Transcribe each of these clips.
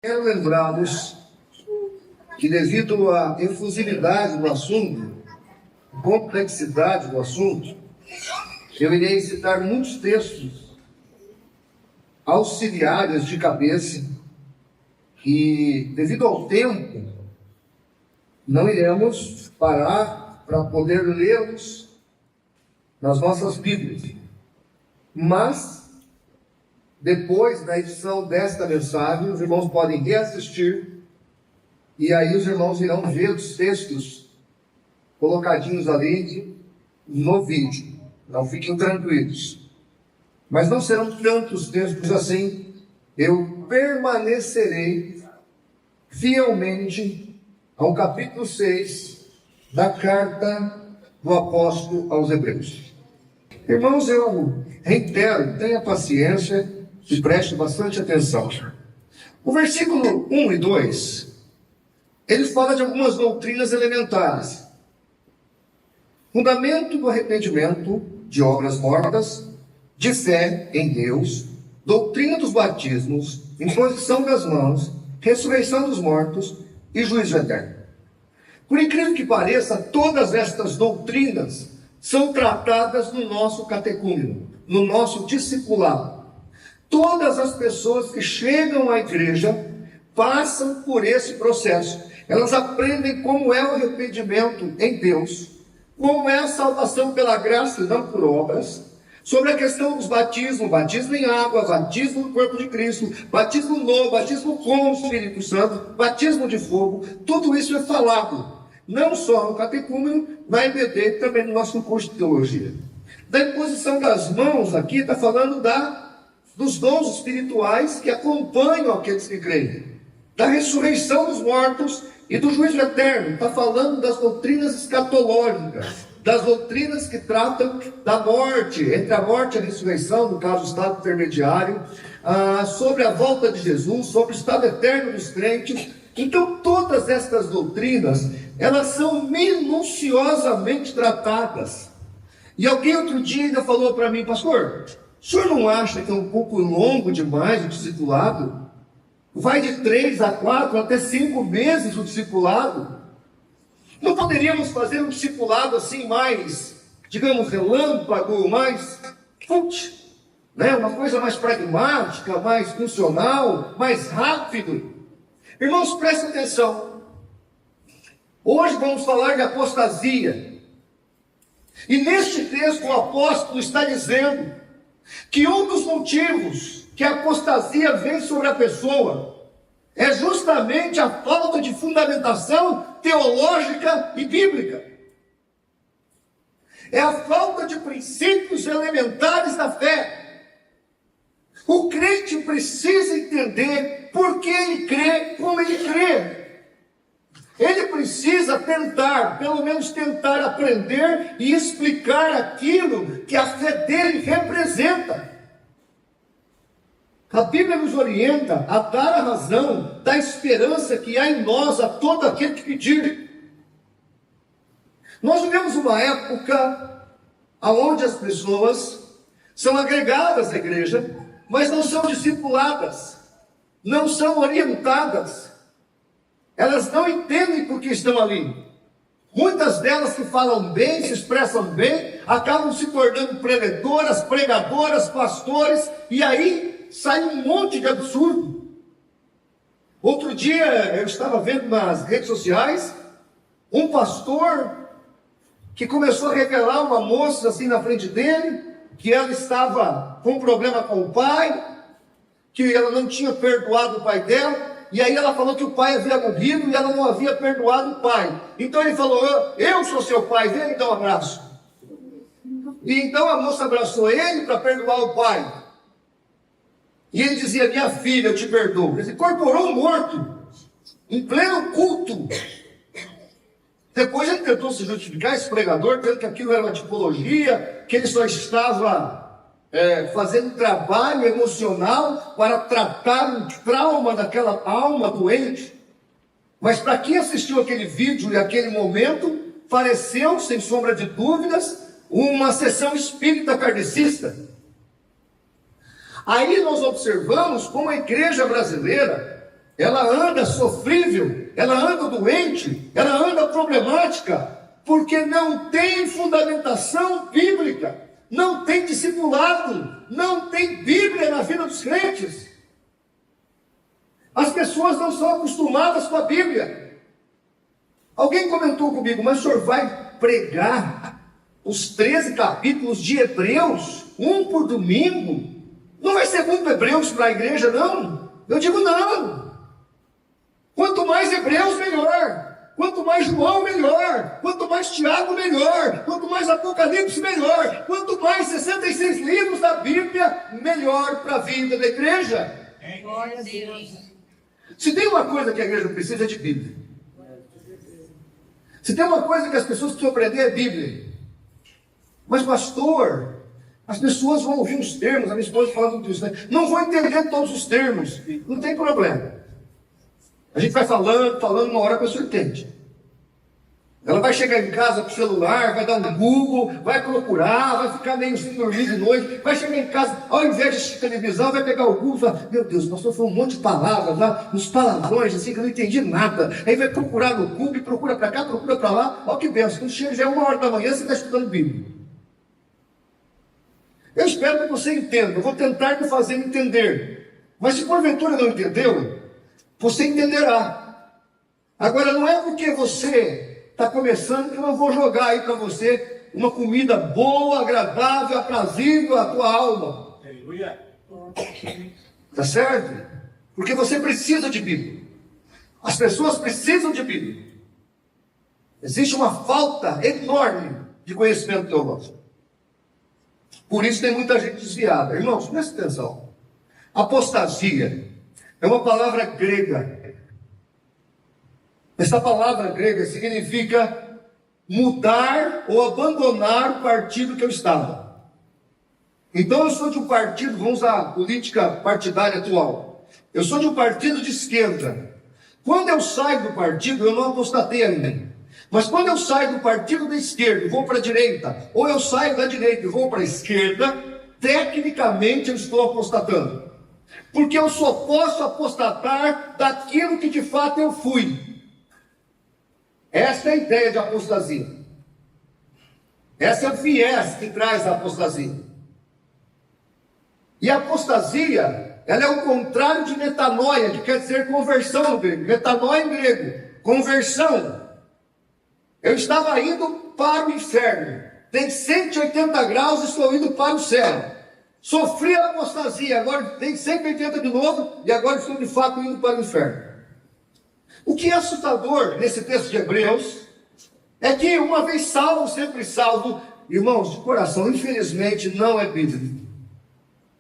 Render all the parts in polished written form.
Quero lembrá-los que, devido à efusividade do assunto, complexidade do assunto, eu irei citar muitos textos auxiliares de cabeça que, devido ao tempo, não iremos parar para poder lê-los nas nossas Bíblias. Mas, depois da edição desta mensagem, os irmãos podem reassistir e aí os irmãos irão ver os textos colocadinhos ali no vídeo. Não fiquem tranquilos. Mas não serão tantos textos assim. Eu permanecerei fielmente ao capítulo 6 da carta do apóstolo aos Hebreus. Irmãos, eu reitero, tenha paciência e preste bastante atenção. O versículo 1 e 2, ele fala de algumas doutrinas elementares. Fundamento do arrependimento de obras mortas, de fé em Deus, doutrina dos batismos, imposição das mãos, ressurreição dos mortos e juízo eterno. Por incrível que pareça, todas estas doutrinas são tratadas no nosso catecúmeno, no nosso discipulado. Todas as pessoas que chegam à igreja passam por esse processo. Elas aprendem como é o arrependimento em Deus, como é a salvação pela graça e não por obras, sobre a questão dos batismos, batismo em água, batismo no corpo de Cristo, batismo novo, batismo com o Espírito Santo, batismo de fogo. Tudo isso é falado, não só no catecúmeno, na EBD, também no nosso curso de teologia. Da imposição das mãos, aqui está falando dos dons espirituais que acompanham aqueles que creem, da ressurreição dos mortos e do juízo eterno. Está falando das doutrinas escatológicas, das doutrinas que tratam da morte, entre a morte e a ressurreição, no caso o estado intermediário, sobre a volta de Jesus, sobre o estado eterno dos crentes. Então todas estas doutrinas, elas são minuciosamente tratadas. E alguém outro dia ainda falou para mim: pastor, o senhor não acha que é um pouco longo demais o discipulado? Vai de 3 a 4 até 5 meses o discipulado. Não poderíamos fazer um discipulado assim mais, digamos, relâmpago, mais né? Uma coisa mais pragmática, mais funcional, mais rápido? Irmãos, prestem atenção. Hoje vamos falar de apostasia. E neste texto o apóstolo está dizendo que um dos motivos que a apostasia vem sobre a pessoa é justamente a falta de fundamentação teológica e bíblica. É a falta de princípios elementares da fé. O crente precisa entender por que ele crê como ele crê. Ele precisa tentar, pelo menos tentar aprender e explicar aquilo que a fé dele representa. A Bíblia nos orienta a dar a razão da esperança que há em nós a todo aquele que pedir. Nós vivemos uma época onde as pessoas são agregadas à igreja, mas não são discipuladas, não são orientadas. Elas não entendem por que estão ali. Muitas delas que falam bem, se expressam bem, acabam se tornando preledoras, pregadoras, pastores, e aí sai um monte de absurdo. Outro dia eu estava vendo nas redes sociais um pastor que começou a revelar uma moça assim na frente dele, que ela estava com um problema com o pai, que ela não tinha perdoado o pai dela. E aí ela falou que o pai havia morrido e ela não havia perdoado o pai. Então ele falou: eu sou seu pai, vem me dar um abraço. E então a moça abraçou ele para perdoar o pai. E ele dizia: minha filha, eu te perdoo. Ele incorporou um morto, em pleno culto. Depois ele tentou se justificar, esse pregador, dizendo que aquilo era uma tipologia, que ele só estava fazendo um trabalho emocional para tratar um trauma daquela alma doente. Mas para quem assistiu aquele vídeo e aquele momento, pareceu, sem sombra de dúvidas, uma sessão espírita kardecista. Aí nós observamos como a igreja brasileira ela anda sofrível, ela anda doente, ela anda problemática, porque não tem fundamentação bíblica, não tem discipulado, não tem Bíblia na vida dos crentes. As pessoas não são acostumadas com a Bíblia. Alguém comentou comigo, mas o senhor vai pregar os 13 capítulos de Hebreus, um por domingo? Não vai ser muito Hebreus para a igreja, não? Eu digo não. Quanto mais Hebreus, melhor. Quanto mais João, melhor. Quanto mais Tiago, melhor. Quanto mais Apocalipse, melhor. Quanto mais 66 livros da Bíblia, melhor para a vida da igreja. Glória a Deus. Se tem uma coisa que a igreja precisa, é de Bíblia. Se tem uma coisa que as pessoas precisam aprender, é Bíblia. Mas pastor, as pessoas vão ouvir os termos, a minha esposa falando disso, né? Não vão entender todos os termos. Não tem problema. A gente vai falando, uma hora a pessoa entende. Ela vai chegar em casa com o celular, vai dar um Google, vai procurar, vai ficar meio sem dormir de noite, vai chegar em casa, ao invés de assistir televisão, vai pegar o Google e falar, meu Deus, o pastor falou um monte de palavras lá, uns palavrões assim que eu não entendi nada. Aí vai procurar no Google, procura para cá, procura para lá, olha que benção. Quando chega já é 1h da manhã, você está estudando Bíblia. Eu espero que você entenda, eu vou tentar te fazer entender. Mas se porventura não entendeu, você entenderá. Agora, não é porque você está começando que eu não vou jogar aí para você uma comida boa, agradável, aprazível à tua alma. Aleluia. Tá certo? Porque você precisa de Bíblia. As pessoas precisam de Bíblia. Existe uma falta enorme de conhecimento teológico. Por isso tem muita gente desviada. Irmãos, presta atenção. Apostasia é uma palavra grega. Essa palavra grega significa mudar ou abandonar o partido que eu estava. Então eu sou de um partido, vamos usar a política partidária atual. Eu sou de um partido de esquerda. Quando eu saio do partido, eu não apostatei ainda. Mas quando eu saio do partido da esquerda e vou para a direita, ou eu saio da direita e vou para a esquerda, tecnicamente eu estou apostatando. Porque eu só posso apostatar daquilo que de fato eu fui. Essa é a ideia de apostasia. Essa é o viés que traz a apostasia. E a apostasia, ela é o contrário de metanoia, que quer dizer conversão no grego. Metanoia em grego, conversão. Eu estava indo para o inferno. Tem 180 graus e estou indo para o céu. Sofri a apostasia, agora tem 180 de novo e agora estou de fato indo para o inferno. O que é assustador nesse texto de Hebreus é que uma vez salvo, sempre salvo, irmãos, de coração, infelizmente não é bíblico.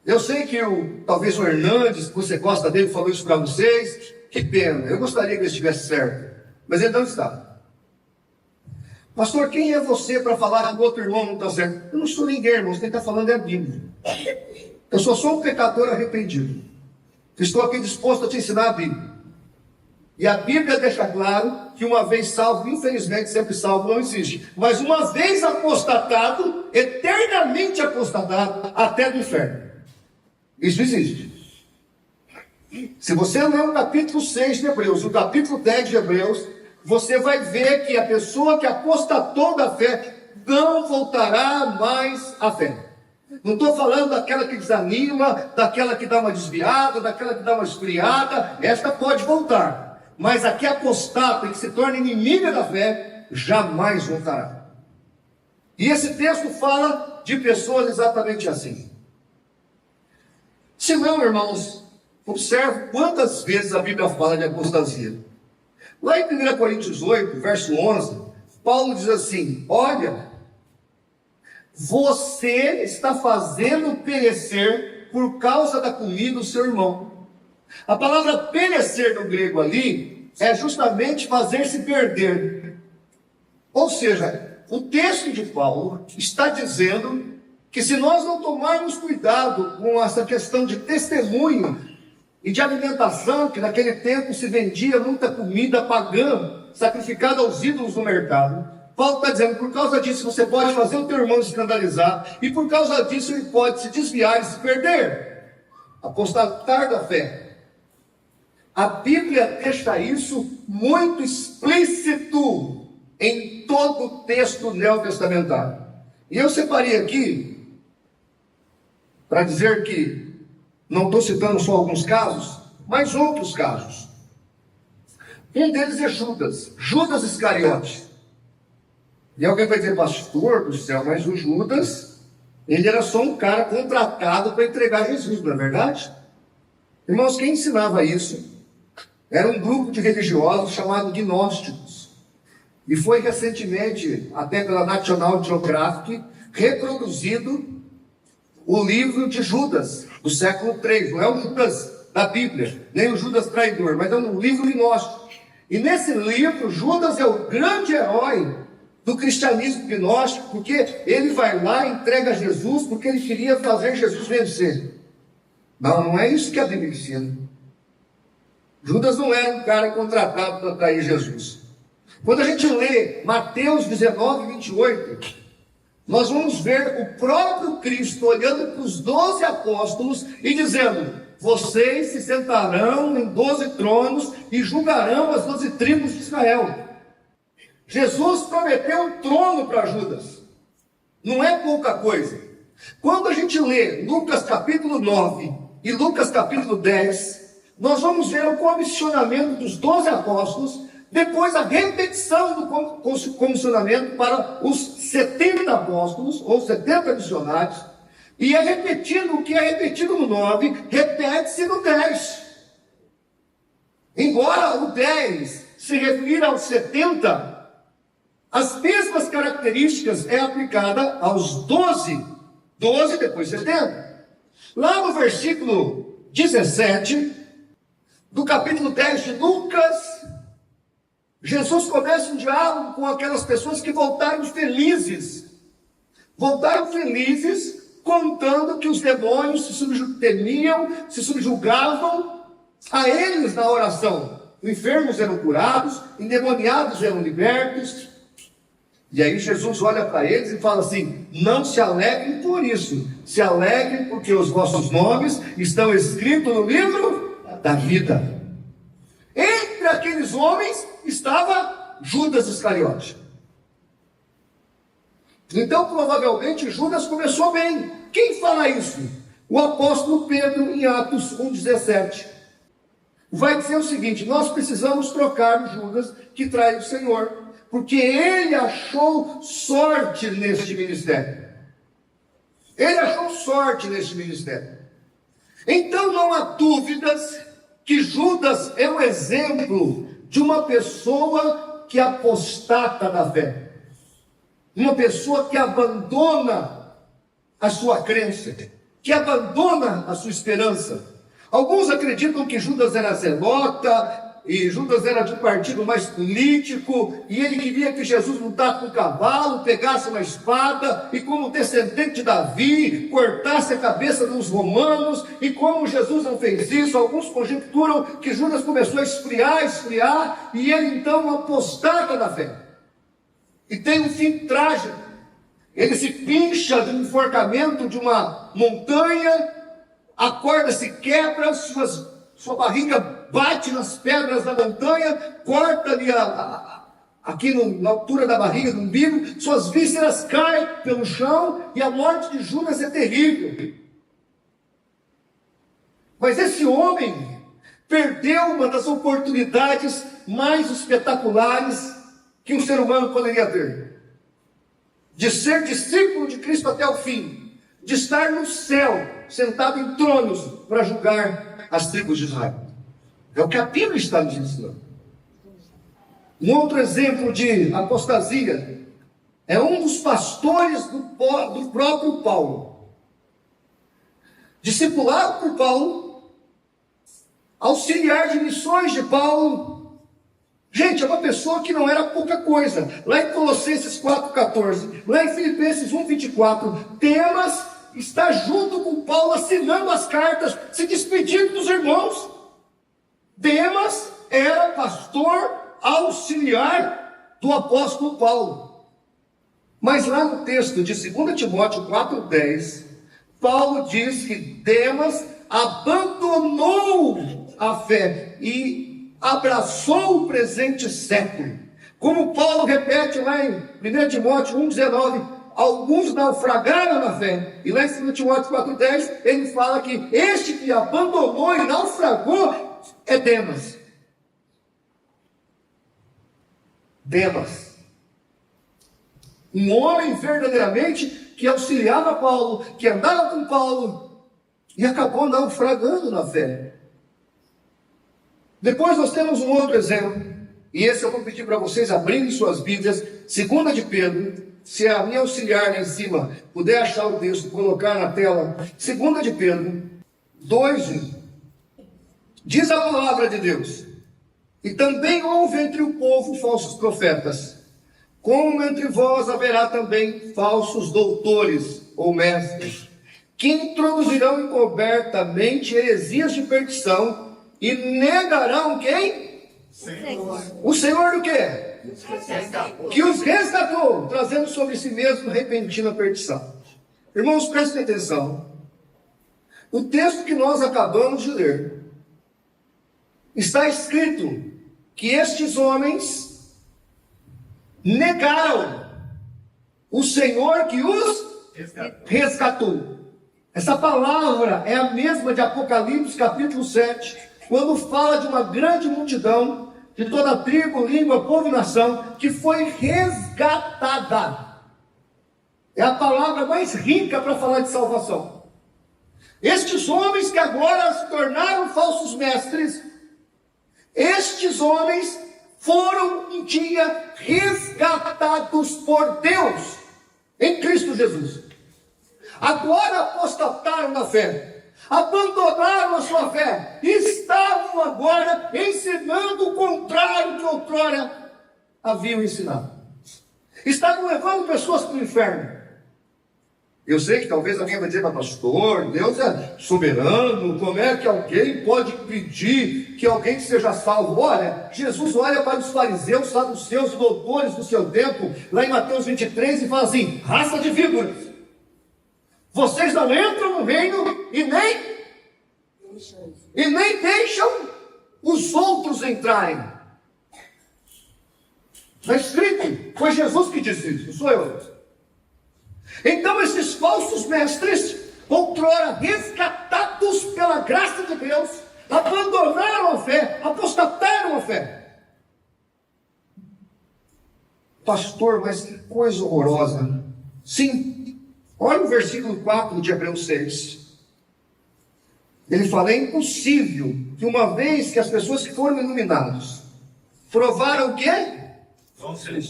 Eu sei que talvez o Hernandes, que você gosta dele, falou isso para vocês. Que pena, eu gostaria que ele estivesse certo, mas ele não está. Pastor, quem é você para falar que o outro irmão não está certo? Eu não sou ninguém, irmãos, quem está falando é a Bíblia. Eu só sou um pecador arrependido. Estou aqui disposto a te ensinar a Bíblia. E a Bíblia deixa claro que uma vez salvo, infelizmente sempre salvo não existe. Mas uma vez apostatado, eternamente apostatado, até do inferno. Isso existe. Se você ler o capítulo 6 de Hebreus, o capítulo 10 de Hebreus, você vai ver que a pessoa que apostatou da fé não voltará mais à fé. Não estou falando daquela que desanima, daquela que dá uma desviada, daquela que dá uma esfriada. Esta pode voltar. Mas a que apostata e que se torna inimiga da fé, jamais voltará. E esse texto fala de pessoas exatamente assim. Se não, irmãos, observe quantas vezes a Bíblia fala de apostasia. Lá em 1 Coríntios 8, verso 11, Paulo diz assim: olha, você está fazendo perecer por causa da comida o seu irmão. A palavra perecer no grego ali é justamente fazer-se perder. Ou seja, o texto de Paulo está dizendo que se nós não tomarmos cuidado com essa questão de testemunho e de alimentação, que naquele tempo se vendia muita comida pagã, sacrificada aos ídolos no mercado, Paulo está dizendo, por causa disso você pode fazer o teu irmão se escandalizar, e por causa disso ele pode se desviar e se perder, apostatar da fé. A Bíblia deixa isso muito explícito em todo o texto neotestamentário. E eu separei aqui, para dizer que não estou citando só alguns casos, mas outros casos. Um deles é Judas, Judas Iscariote. E alguém vai dizer, pastor do céu, mas o Judas, ele era só um cara contratado para entregar Jesus, não é verdade? Irmãos, quem ensinava isso era um grupo de religiosos chamado gnósticos. E foi recentemente, até pela National Geographic, reproduzido o livro de Judas, do século III. Não é o Judas da Bíblia, nem o Judas traidor, mas é um livro gnóstico. E nesse livro, Judas é o grande herói do cristianismo gnóstico, porque ele vai lá e entrega Jesus, porque ele queria fazer Jesus vencer. Não é isso que a Bíblia ensina. Judas não era um cara contratado para trair Jesus. Quando a gente lê Mateus 19, 28, nós vamos ver o próprio Cristo olhando para os 12 apóstolos e dizendo: vocês se sentarão em 12 tronos e julgarão as 12 tribos de Israel. Jesus prometeu um trono para Judas. Não é pouca coisa. Quando a gente lê Lucas capítulo 9 e Lucas capítulo 10, nós vamos ver o comissionamento dos 12 apóstolos, depois a repetição do comissionamento para os 70 apóstolos, ou 70 missionários, e é repetido o que é repetido no 9, repete-se no 10. Embora o 10 se refira aos 70, as mesmas características é aplicada aos 12, 12 depois 70. Lá no versículo 17, do capítulo 10 de Lucas, Jesus começa um diálogo com aquelas pessoas que voltaram felizes. Voltaram felizes, contando que os demônios se subjugavam a eles na oração. Enfermos eram curados, endemoniados eram libertos. E aí Jesus olha para eles e fala assim: não se alegrem por isso, se alegrem porque os vossos nomes estão escritos no livro da vida. Entre aqueles homens estava Judas Iscariote. Então provavelmente Judas começou bem. Quem fala isso? O apóstolo Pedro, em Atos 1,17. Vai dizer o seguinte: nós precisamos trocar o Judas que trai o Senhor, porque ele achou sorte neste ministério. Ele achou sorte neste ministério. Então não há dúvidas que Judas é um exemplo de uma pessoa que apostata da fé. Uma pessoa que abandona a sua crença, que abandona a sua esperança. Alguns acreditam que Judas era zelota, e Judas era de um partido mais político, e ele queria que Jesus lutasse com um cavalo, pegasse uma espada, e como descendente de Davi, cortasse a cabeça dos romanos. E como Jesus não fez isso, alguns conjecturam que Judas começou a esfriar, e ele então apostata da fé. E tem um fim trágico. Ele se pincha de um enforcamento de uma montanha, a corda se quebra, sua barriga bate nas pedras da montanha, corta ali aqui na altura da barriga do umbigo, suas vísceras caem pelo chão, e a morte de Judas é terrível. Mas esse homem perdeu uma das oportunidades mais espetaculares que um ser humano poderia ter, de ser discípulo de Cristo até o fim, de estar no céu, sentado em tronos para julgar as tribos de Israel. É o que a Bíblia está nos ensinando. Um outro exemplo de apostasia é um dos pastores do próprio Paulo, discipulado por Paulo, auxiliar de missões de Paulo. Gente, é uma pessoa que não era pouca coisa. Lá em Colossenses 4,14, lá em Filipenses 1,24, Demas está junto com Paulo, assinando as cartas, se despedindo dos irmãos. Demas era pastor auxiliar do apóstolo Paulo. Mas lá no texto de 2 Timóteo 4,10, Paulo diz que Demas abandonou a fé. e abraçou o presente século. Como Paulo repete lá em 1 Timóteo 1,19, alguns naufragaram na fé. E lá em 2 Timóteo 4,10, ele fala que este que abandonou e naufragou é Demas. Demas. Um homem verdadeiramente que auxiliava Paulo, que andava com Paulo e acabou naufragando na fé. Depois nós temos um outro exemplo, e esse eu vou pedir para vocês abrirem suas Bíblias, 2 de Pedro, se a minha auxiliar lá em cima puder achar o texto e colocar na tela, 2 de Pedro 2, diz a palavra de Deus: e também houve entre o povo falsos profetas, como entre vós haverá também falsos doutores ou mestres, que introduzirão encobertamente heresias de perdição e negarão quem? O Senhor do quê? Que os resgatou, trazendo sobre si mesmo repentina perdição. Irmãos, prestem atenção. O texto que nós acabamos de ler, está escrito que estes homens negaram o Senhor que os resgatou. Essa palavra é a mesma de Apocalipse capítulo 7, quando fala de uma grande multidão, de toda tribo, língua, povo e nação, que foi resgatada. É a palavra mais rica para falar de salvação. Estes homens que agora se tornaram falsos mestres, estes homens foram um dia resgatados por Deus em Cristo Jesus. Agora apostataram na fé, abandonaram a sua fé, estavam agora ensinando o contrário que outrora haviam ensinado. Estavam levando pessoas para o inferno. Eu sei que talvez alguém vai dizer, mas pastor, Deus é soberano, como é que alguém pode pedir que alguém seja salvo? Olha, Jesus olha para os fariseus, saduceus e doutores do seu tempo, lá em Mateus 23, e fala assim: raça de víboras, vocês não entram no reino e nem deixam os outros entrarem. Está escrito, foi Jesus que disse isso, não sou eu. Então esses falsos mestres, outrora resgatados pela graça de Deus, abandonaram a fé, apostataram a fé. Pastor, mas que coisa horrorosa. Sim, olha o versículo 4 de Hebreus 6. Ele fala: é impossível que uma vez que as pessoas que foram iluminadas provaram o quê?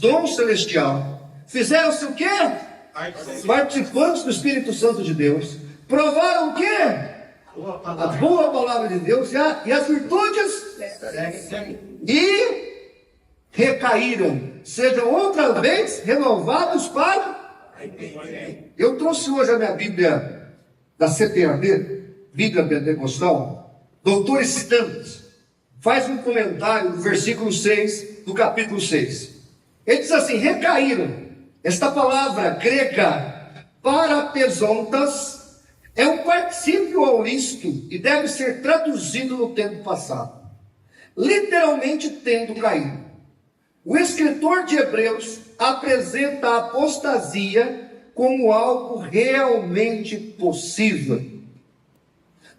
Dom celestial. Fizeram-se o quê? Participantes do Espírito Santo de Deus. Provaram o quê? A boa palavra de Deus e as virtudes. E recaíram. Sejam outra vez renovados para... Eu trouxe hoje a minha Bíblia da CPAD, Bíblia Pentecostal. Doutor Stanley faz um comentário do versículo 6 do capítulo 6. Ele diz assim: recaíram. Esta palavra grega parapesontas é um particípio auristo e deve ser traduzido no tempo passado, literalmente tendo caído. O escritor de Hebreus apresenta a apostasia como algo realmente possível.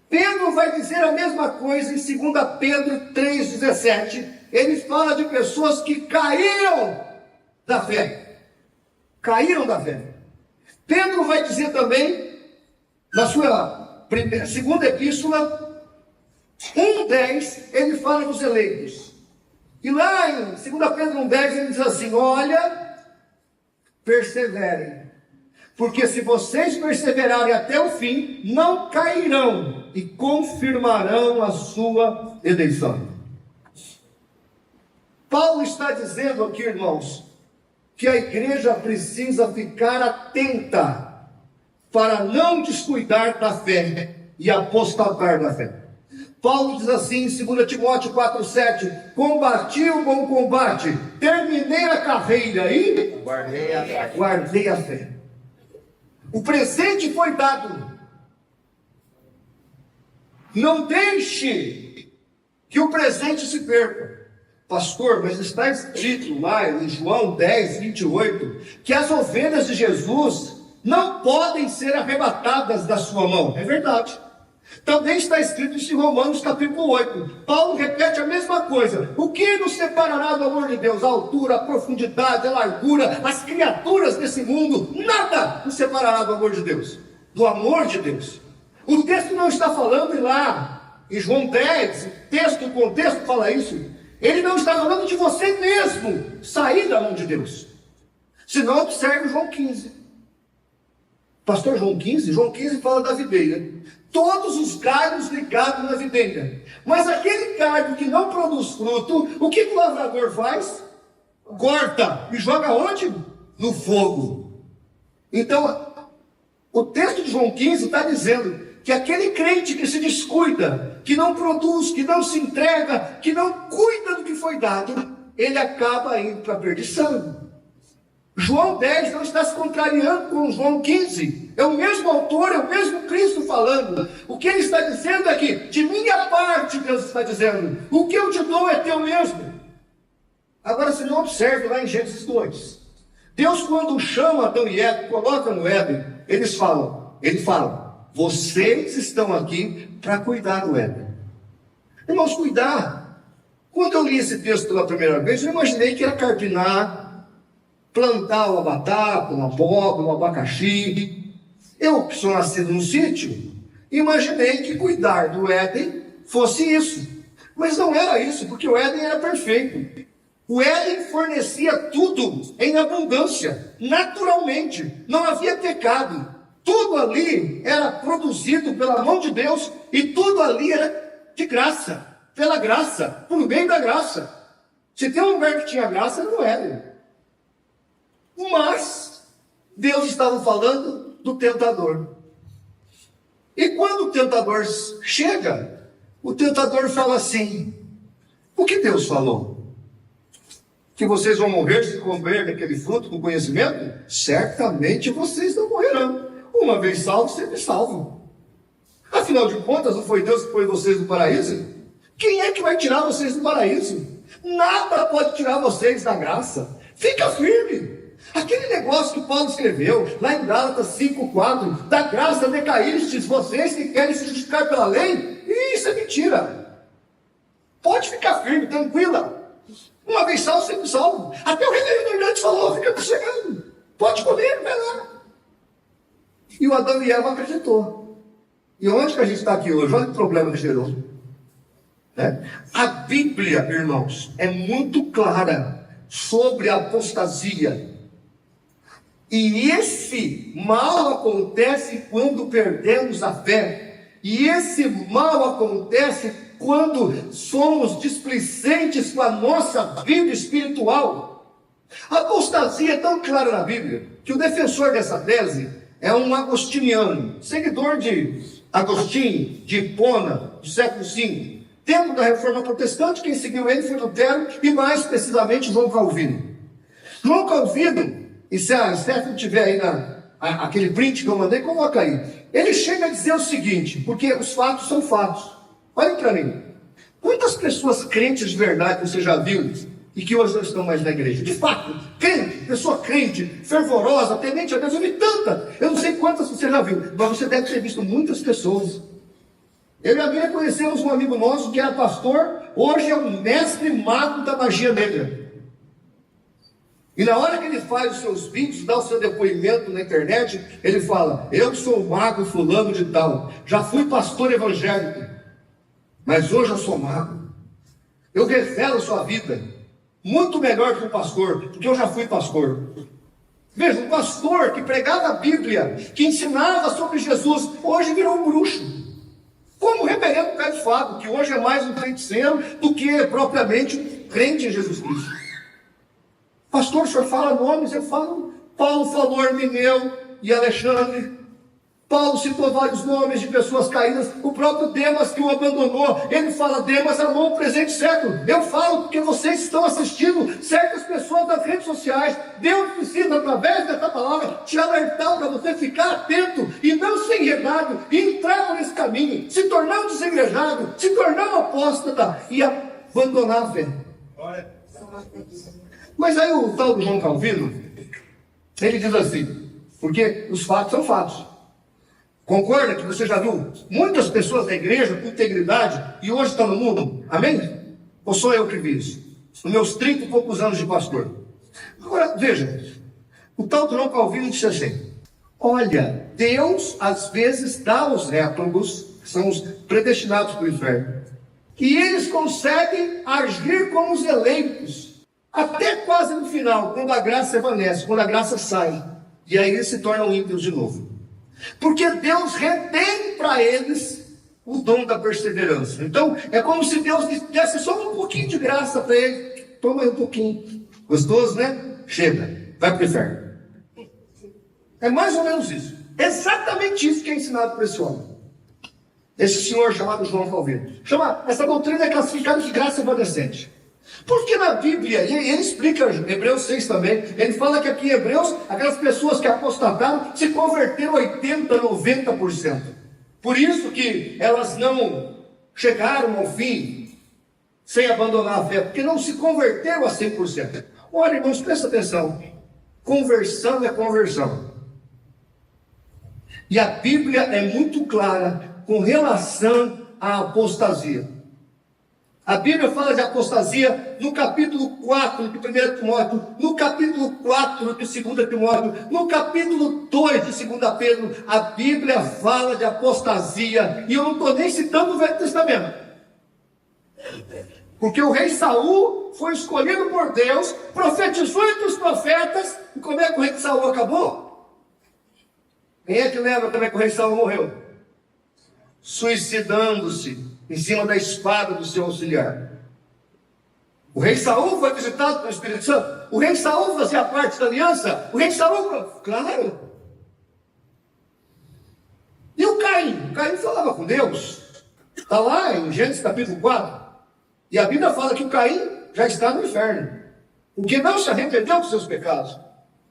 Pedro vai dizer a mesma coisa em 2 Pedro 3,17. Ele fala de pessoas que caíram da fé. Caíram da fé. Pedro vai dizer também, na sua segunda epístola, 1,10, ele fala dos eleitos. E lá em 2 Pedro 1,10 ele diz assim: olha, perseverem, porque se vocês perseverarem até o fim, não cairão e confirmarão a sua eleição. Paulo está dizendo aqui, irmãos, que a igreja precisa ficar atenta para não descuidar da fé e apostatar da fé. Paulo diz assim em 2 Timóteo 4,7: combati o bom combate, terminei a carreira e guardei a fé. O presente foi dado. Não deixe que o presente se perca. Pastor, mas está escrito lá em João 10, 28, que as ovelhas de Jesus não podem ser arrebatadas da sua mão. É verdade. Também está escrito em Romanos capítulo 8. Paulo repete a mesma coisa. O que nos separará do amor de Deus? A altura, a profundidade, a largura, as criaturas desse mundo, nada nos separará do amor de Deus. Do amor de Deus. O texto não está falando lá em João 10, o contexto fala isso. Ele não está falando de você mesmo sair da mão de Deus. Senão observe João 15. Pastor, João 15 fala da videira. Todos os galhos ligados na videira. Mas aquele galho que não produz fruto, o que o lavrador faz? Corta e joga onde? No fogo. Então, o texto de João 15 está dizendo que aquele crente que se descuida, que não produz, que não se entrega, que não cuida do que foi dado, ele acaba indo para a perdição. João 10 não está se contrariando com João 15. É o mesmo autor, é o mesmo Cristo falando. O que ele está dizendo é que, de minha parte, Deus está dizendo, o que eu te dou é teu mesmo. Agora, se não observe lá em Gênesis 2. Deus, quando chama Adão e Eva, coloca no Éden, ele fala, vocês estão aqui para cuidar do Éden. Irmãos, cuidar. Quando eu li esse texto pela primeira vez, eu imaginei que era carpinar, plantar uma batata, uma abóbora, um abacaxi. Eu, que sou nascido num sítio, imaginei que cuidar do Éden fosse isso. Mas não era isso, porque o Éden era perfeito. O Éden fornecia tudo em abundância, naturalmente. Não havia pecado. Tudo ali era produzido pela mão de Deus e tudo ali era de graça, pela graça, por meio da graça. Se tem um lugar que tinha graça, era no Éden. Mas Deus estava falando do tentador. E quando o tentador chega, o tentador fala assim: o que Deus falou? Que vocês vão morrer se comer daquele fruto do conhecimento? Certamente vocês não morrerão. Uma vez salvo, sempre salvo. Afinal de contas, não foi Deus que pôs vocês do paraíso? Quem é que vai tirar vocês do paraíso? Nada pode tirar vocês da graça. Fica firme. Aquele negócio que Paulo escreveu lá em Gálatas 5,4, da graça decaístes vocês que querem se justificar pela lei, isso é mentira. Pode ficar firme, tranquila. Uma vez salvo, sempre salvo. Até o reverendo Hernandes falou, fica chegando. Pode comer, vai lá. E o Adão e Eva acreditou. E onde que a gente está aqui hoje? Olha que problema que gerou. A Bíblia, irmãos, é muito clara sobre a apostasia. E esse mal acontece quando perdemos a fé. E esse mal acontece quando somos displicentes com a nossa vida espiritual. A apostasia é tão clara na Bíblia que o defensor dessa tese é um agostiniano, seguidor de Agostinho, de Hipona, do século V. Tempo da Reforma Protestante, quem seguiu ele foi Lutero e mais precisamente João Calvino. João Calvino, e se a Stephanie tiver aí aquele print que eu mandei, coloca aí. Ele chega a dizer o seguinte, porque os fatos são fatos. Olhem para mim. Quantas pessoas crentes de verdade você já viu e que hoje não estão mais na igreja? De fato, crente, pessoa crente, fervorosa, temente a Deus, eu vi tanta. Eu não sei quantas você já viu, mas você deve ter visto muitas pessoas. Eu e a Bíblia conhecemos um amigo nosso que era pastor, hoje é um mestre mago da magia negra. E na hora que ele faz os seus vídeos, dá o seu depoimento na internet, ele fala, eu sou o mago fulano de tal, já fui pastor evangélico, mas hoje eu sou mago. Eu revelo sua vida, muito melhor que um pastor, porque eu já fui pastor. Veja, um pastor que pregava a Bíblia, que ensinava sobre Jesus, hoje virou um bruxo. Como o reverendo Caio Fábio, que hoje é mais um feiticeiro do que propriamente crente em Jesus Cristo. Pastor, o senhor fala nomes, eu falo. Paulo falou Hermineu e Alexandre. Paulo citou vários nomes de pessoas caídas. O próprio Demas, que o abandonou, ele fala: Demas amou o presente século. Eu falo porque vocês estão assistindo certas pessoas das redes sociais. Deus precisa, através dessa palavra, te alertar para você ficar atento e não ser enredado, e entrar nesse caminho, se tornar um desengrejado, se tornar um apóstata e abandonar a fé. Mas aí o tal do João Calvino, ele diz assim, porque os fatos são fatos. Concorda que você já viu muitas pessoas da igreja com integridade e hoje estão no mundo? Amém? Ou sou eu que vi isso? Nos meus 30 e poucos anos de pastor. Agora, veja, o tal do João Calvino disse assim: olha, Deus às vezes dá aos réprobos, que são os predestinados para o inferno, e eles conseguem agir como os eleitos, até quase no final, quando a graça evanece, quando a graça sai, e aí eles se tornam ímpios de novo. Porque Deus retém para eles o dom da perseverança. Então, é como se Deus desse só um pouquinho de graça para ele. Toma aí um pouquinho. Gostoso, né? Chega, vai para o inferno. É mais ou menos isso. Exatamente isso que é ensinado por esse homem. Esse senhor chamado João Calvino. Essa doutrina é classificada de graça evanescente. Porque na Bíblia, ele explica, Hebreus 6 também, ele fala que aqui em Hebreus, aquelas pessoas que apostataram se converteram 80%, 90%. Por isso que elas não chegaram ao fim sem abandonar a fé, porque não se converteram a 100%. Olha, irmãos, presta atenção. Conversão é conversão. E a Bíblia é muito clara com relação à apostasia. A Bíblia fala de apostasia no capítulo 4 de 1 Timóteo, no capítulo 4 de 2 Timóteo, no capítulo 2 de 2 Pedro. A Bíblia fala de apostasia, e eu não estou nem citando o Velho Testamento. Porque o rei Saul foi escolhido por Deus, profetizou entre os profetas, e como é que o rei Saul acabou? Quem é que lembra como é que o rei Saul morreu? Suicidando-se em cima da espada do seu auxiliar. O rei Saul foi visitado pelo Espírito Santo. O rei Saul fazia parte da aliança. O rei Saul, claro. E o Caim? O Caim falava com Deus. Está lá em Gênesis capítulo 4. E a Bíblia fala que o Caim já está no inferno. Porque não se arrependeu dos seus pecados.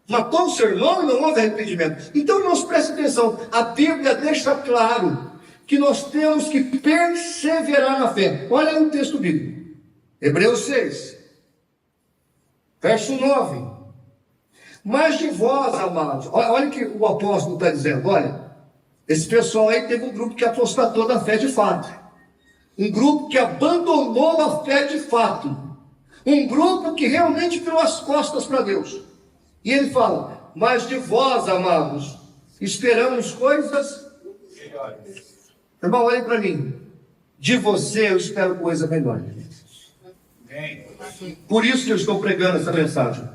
Matou o seu irmão e não houve arrependimento. Então, irmãos, prestem atenção. A Bíblia deixa claro que nós temos que perseverar na fé. Olha aí o texto bíblico. Hebreus 6, verso 9. Mas de vós, amados, olha o que o apóstolo está dizendo. Olha, esse pessoal aí teve um grupo que apostatou da fé de fato. Um grupo que abandonou a fé de fato. Um grupo que realmente virou as costas para Deus. E ele fala: mas de vós, amados, esperamos coisas melhores. Irmão, olhem para mim. De você eu espero coisa melhor. Por isso que eu estou pregando essa mensagem.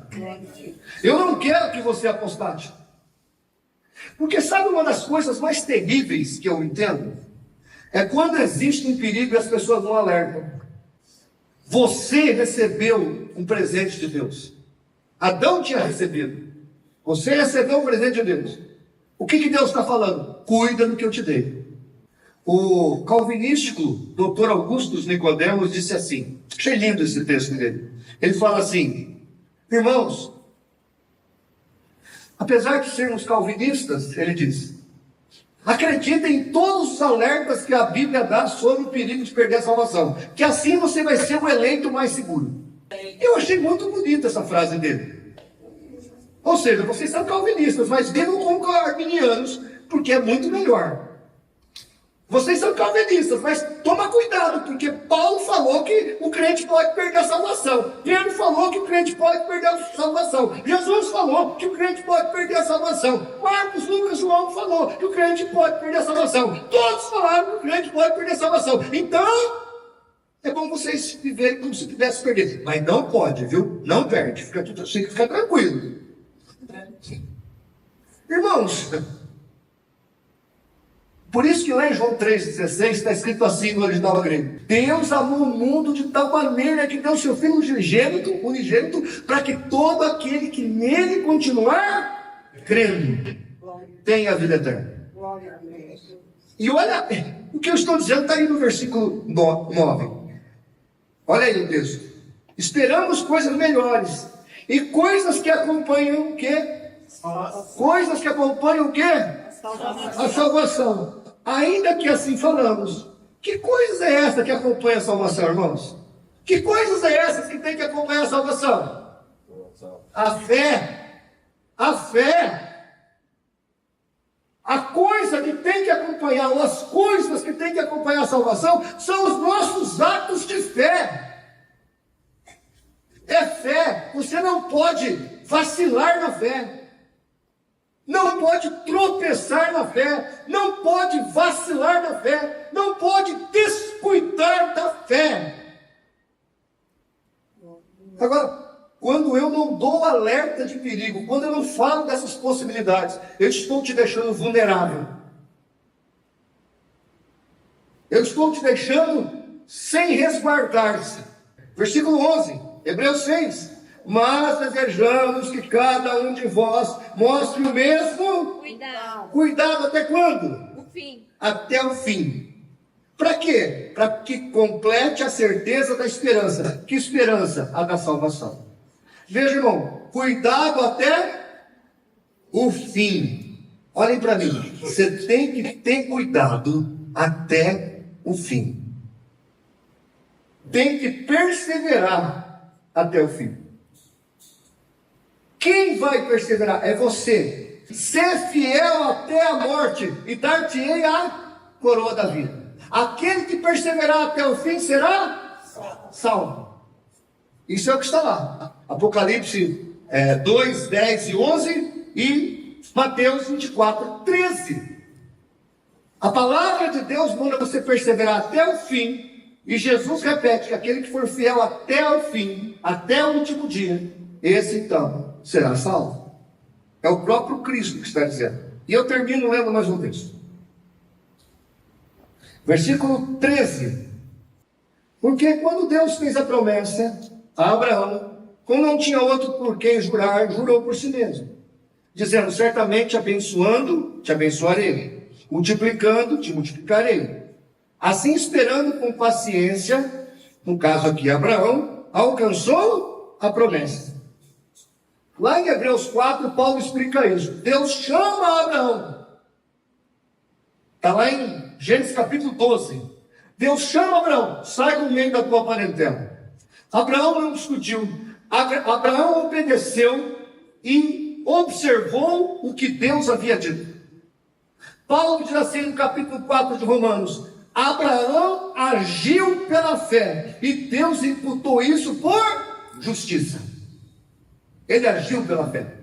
Eu não quero que você apostate. Porque sabe uma das coisas mais terríveis que eu entendo? É quando existe um perigo e as pessoas não alertam. Você recebeu um presente de Deus. Adão tinha recebido. Você recebeu um presente de Deus. O que Deus está falando? Cuida do que eu te dei. O calvinístico Dr. Augustus Nicodemos disse assim, achei lindo esse texto dele. Ele fala assim: irmãos, apesar de sermos calvinistas, ele diz, acreditem em todos os alertas que a Bíblia dá sobre o perigo de perder a salvação, que assim você vai ser o eleito mais seguro. Eu achei muito bonita essa frase dele. Ou seja, vocês são calvinistas, mas vivam como arminianos, porque é muito melhor. Vocês são calvinistas, mas toma cuidado, porque Paulo falou que o crente pode perder a salvação. Pedro falou que o crente pode perder a salvação. Jesus falou que o crente pode perder a salvação. Marcos, Lucas, João falou que o crente pode perder a salvação. Todos falaram que o crente pode perder a salvação. Então, é bom vocês viverem como se tivesse perdido. Mas não pode, viu? Não perde. Fica tranquilo. Irmãos, por isso que lá em João 3,16 está escrito assim no original grego: Deus amou o mundo de tal maneira que deu seu Filho unigênito, para que todo aquele que nele continuar crendo tenha a vida eterna. E olha, o que eu estou dizendo está aí no versículo 9. Olha aí o texto. Esperamos coisas melhores. E coisas que acompanham o quê? Coisas que acompanham o quê? A salvação. Ainda que assim falamos. Que coisa é essa que acompanha a salvação, irmãos? Que coisas é essas que tem que acompanhar a salvação? A fé. A fé. A coisa que tem que acompanhar, ou as coisas que tem que acompanhar a salvação, são os nossos atos de fé. É fé. Você não pode vacilar na fé. Não pode tropeçar na fé, não pode vacilar na fé, não pode descuidar da fé. Agora, quando eu não dou alerta de perigo, quando eu não falo dessas possibilidades, eu estou te deixando vulnerável. Eu estou te deixando sem resguardar-se. Versículo 11, Hebreus 6. Mas desejamos que cada um de vós mostre o mesmo cuidado até quando? O fim. Até o fim. Para quê? Para que complete a certeza da esperança. Que esperança? A da salvação. Veja, irmão, cuidado até o fim. Olhem para mim. Você tem que ter cuidado até o fim. Tem que perseverar até o fim. Quem vai perseverar? É você. Ser fiel até a morte e dar-te-ei a coroa da vida. Aquele que perseverar até o fim será salvo. Isso é o que está lá. Apocalipse 2, 10 e 11 e Mateus 24, 13. A palavra de Deus manda você perseverar até o fim. E Jesus repete que aquele que for fiel até o fim, até o último dia, esse então será salvo. É o próprio Cristo que está dizendo. E eu termino lendo mais um texto. Versículo 13. Porque quando Deus fez a promessa a Abraão, como não tinha outro por quem jurar, jurou por si mesmo, dizendo: certamente abençoando, te abençoarei, multiplicando, te multiplicarei. Assim, esperando com paciência, no caso aqui Abraão, alcançou a promessa. Lá em Hebreus 4, Paulo explica isso. Deus chama Abraão. Está lá em Gênesis capítulo 12. Deus chama Abraão. Sai do meio da tua parentela. Abraão não discutiu. Abraão obedeceu e observou o que Deus havia dito. Paulo diz assim no capítulo 4 de Romanos: Abraão agiu pela fé e Deus imputou isso por justiça. Ele agiu pela fé.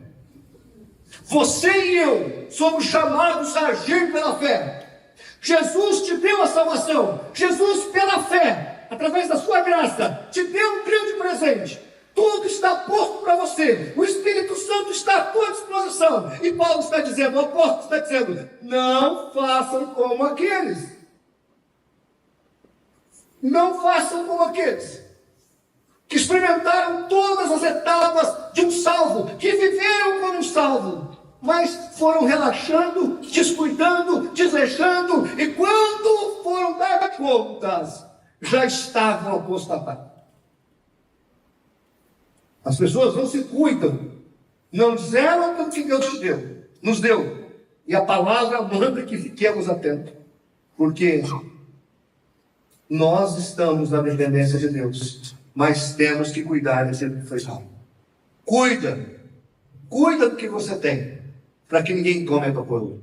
Você e eu somos chamados a agir pela fé. Jesus te deu a salvação. Jesus, pela fé, através da sua graça, te deu um grande presente. Tudo está posto para você. O Espírito Santo está à tua disposição. E Paulo está dizendo, o apóstolo está dizendo: não façam como aqueles. Não façam como aqueles que experimentaram todas as etapas de um salvo, que viveram como um salvo, mas foram relaxando, descuidando, desleixando, e quando foram dar contas, já estavam apostatados. As pessoas não se cuidam, não zelam pelo que Deus nos deu, e a palavra manda que fiquemos atentos, porque nós estamos na dependência de Deus, mas temos que cuidar de ser perfeição. Cuida do que você tem, para que ninguém tome a tua coroa.